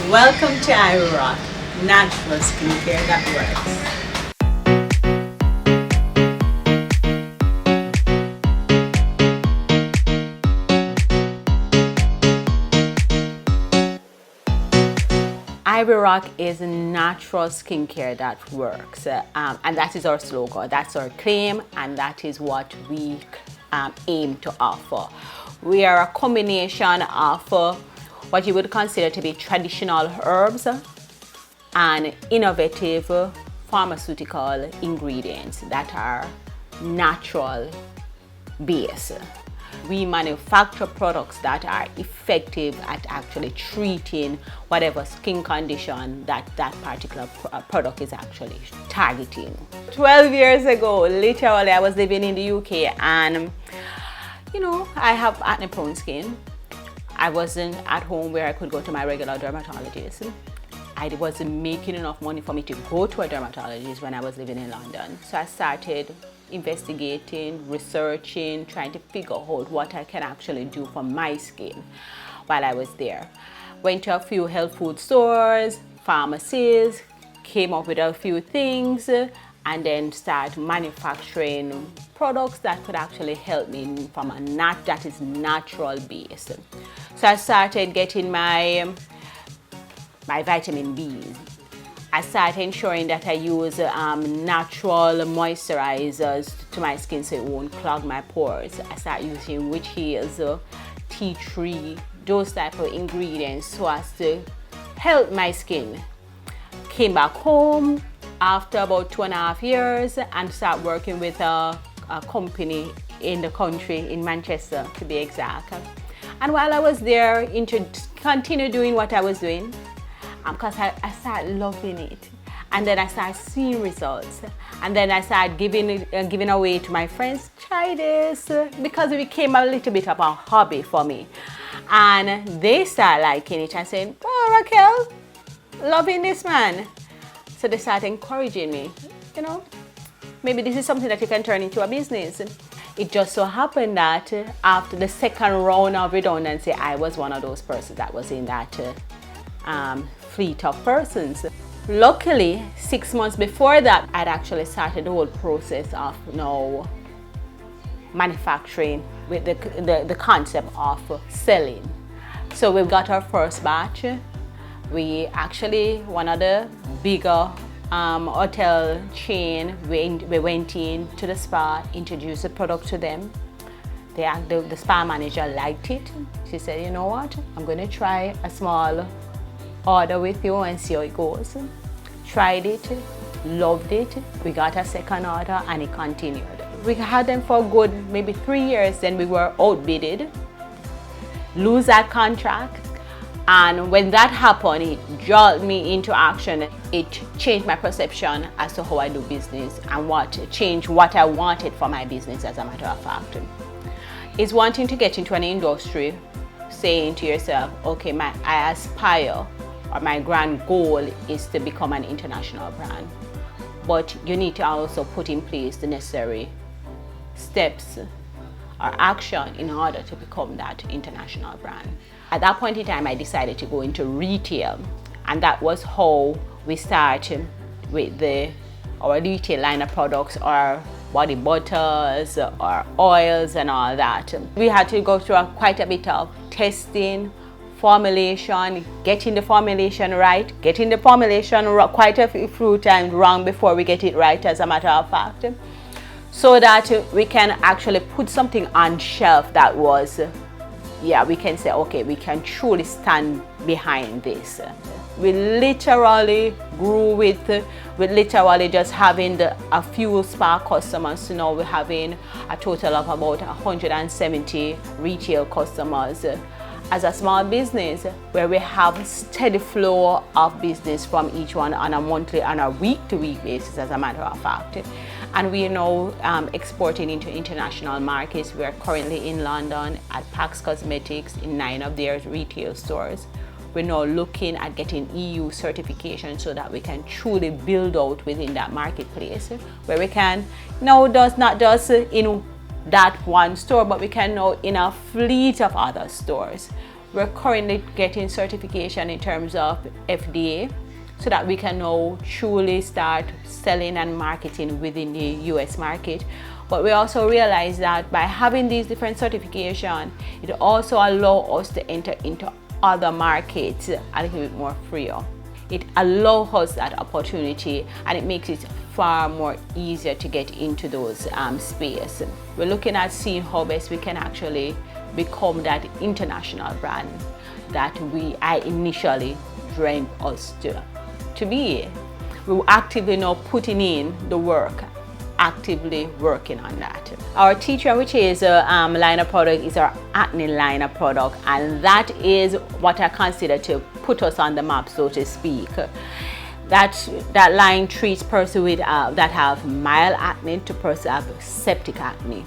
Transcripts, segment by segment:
Welcome to Irie, natural skincare that works. Irie is natural skincare that works, and that is our slogan, that's our claim, and that is what we aim to offer. We are a combination of what you would consider to be traditional herbs and innovative pharmaceutical ingredients that are natural base. We manufacture products that are effective at actually treating whatever skin condition that particular product is actually targeting. 12 years ago, literally, I was living in the UK and, I have acne-prone skin. I wasn't at home where I could go to my regular dermatologist. I wasn't making enough money for me to go to a dermatologist when I was living in London. So I started investigating, researching, trying to figure out what I can actually do for my skin while I was there. Went to a few health food stores, pharmacies, came up with a few things, and then started manufacturing products that could actually help me from that is natural based. So I started getting my vitamin B's. I started ensuring that I use natural moisturizers to my skin so it won't clog my pores. I started using witch hazel, tea tree, those type of ingredients so as to help my skin. Came back home after about 2.5 years and started working with a company in the country, in Manchester to be exact. And while I was there, continued doing what I was doing, because I started loving it, and then I started seeing results, and then I started giving away to my friends. Try this, because it became a little bit of a hobby for me, and they started liking it and saying, "Oh, Raquel, loving this man." So they started encouraging me. Maybe this is something that you can turn into a business. It just so happened that after the second round of redundancy, I was one of those persons that was in that fleet of persons. Luckily, 6 months before that, I'd actually started the whole process of manufacturing with the concept of selling. So we got our first batch. We actually, one of the bigger hotel chain, we went in to the spa, introduced the product to them. The spa manager liked it. She said, "You know what, I'm going to try a small order with you and see how it goes." Tried it, loved it. We got a second order and it continued. We had them for good maybe 3 years, then we were outbidded, lose that contract. And when that happened, it jolt me into action. It changed my perception as to how I do business and changed what I wanted for my business, as a matter of fact. It's wanting to get into an industry, saying to yourself, okay, I aspire, or my grand goal is to become an international brand. But you need to also put in place the necessary steps or action in order to become that international brand. At that point in time, I decided to go into retail, and that was how we started with our retail line of products, our body butters, our oils and all that. We had to go through quite a bit of testing, formulation, getting the formulation right, getting the formulation quite a few times wrong before we get it right, as a matter of fact, so that we can actually put something on shelf that was, we can say, okay, we can truly stand behind this. We literally grew with literally just having a few spa customers to now we're having a total of about 170 retail customers. As a small business, where we have a steady flow of business from each one on a monthly and a week-to-week basis, as a matter of fact. And we are now exporting into international markets. We are currently in London at Pax Cosmetics in 9 of their retail stores. We're now looking at getting EU certification so that we can truly build out within that marketplace, where we can now not just in that one store, but we can now in a fleet of other stores We're currently getting certification in terms of FDA so that we can now truly start selling and marketing within the US market. But we also realize that by having these different certifications, it also allows us to enter into other markets a little bit more freer. It allows us that opportunity, and it makes it far more easier to get into those spaces. We're looking at seeing how best we can actually become that international brand that I initially dreamed us to be. We're actively now putting in the work, actively working on that. Our tea tree, which is a line of product, is our acne line of product, and that is what I consider to put us on the map, so to speak. That line treats persons with that have mild acne to persons that have septic acne.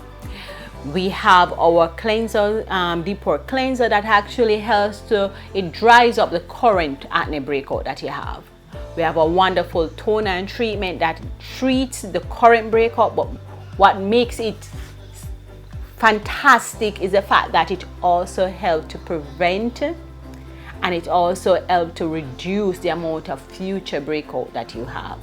We have our cleanser, deep pore cleanser, that actually helps it dries up the current acne breakout that you have. We have a wonderful toner and treatment that treats the current breakout, but what makes it fantastic is the fact that it also helps to prevent, and it also helps to reduce the amount of future breakout that you have.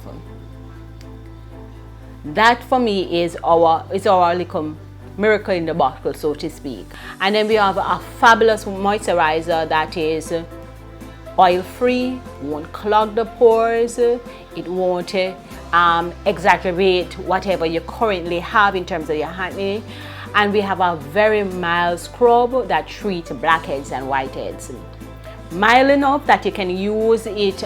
That for me is our little miracle in the bottle, so to speak. And then we have a fabulous moisturizer that is oil-free, won't clog the pores, it won't exacerbate whatever you currently have in terms of your acne. And we have a very mild scrub that treats blackheads and whiteheads. Mild enough that you can use it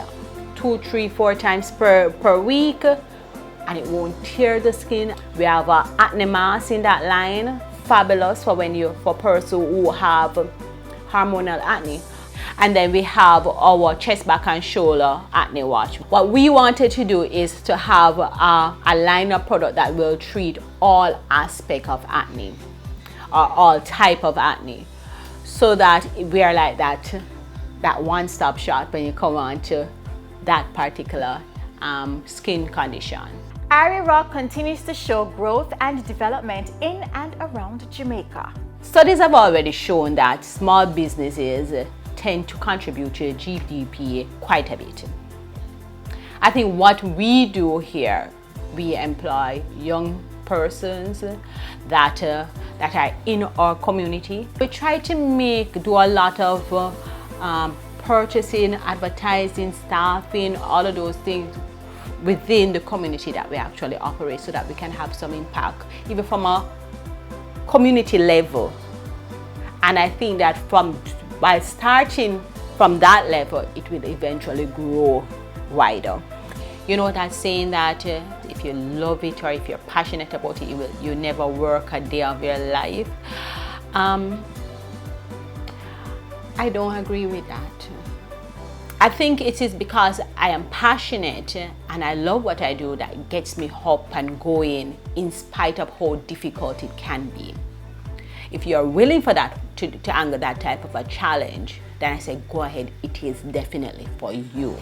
2, 3, 4 times per week, and it won't tear the skin. We have an acne mask in that line, fabulous for persons who have hormonal acne. And then we have our chest, back and shoulder acne wash. What we wanted to do is to have a line of product that will treat all aspects of acne, or all type of acne, so that we are like that one-stop shop when you come on to that particular skin condition. Irie Rock continues to show growth and development in and around Jamaica. Studies have already shown that small businesses tend to contribute to GDP quite a bit. I think what we do here, we employ young persons that are in our community. We try to do a lot of purchasing, advertising, staffing, all of those things within the community that we actually operate, so that we can have some impact, even from a community level. And I think that by starting from that level, it will eventually grow wider. You know that saying that if you love it or if you're passionate about it, you never work a day of your life. I don't agree with that. I think it is because I am passionate and I love what I do that gets me up and going in spite of how difficult it can be. If you're willing for that to handle that type of a challenge, then I say go ahead, it is definitely for you.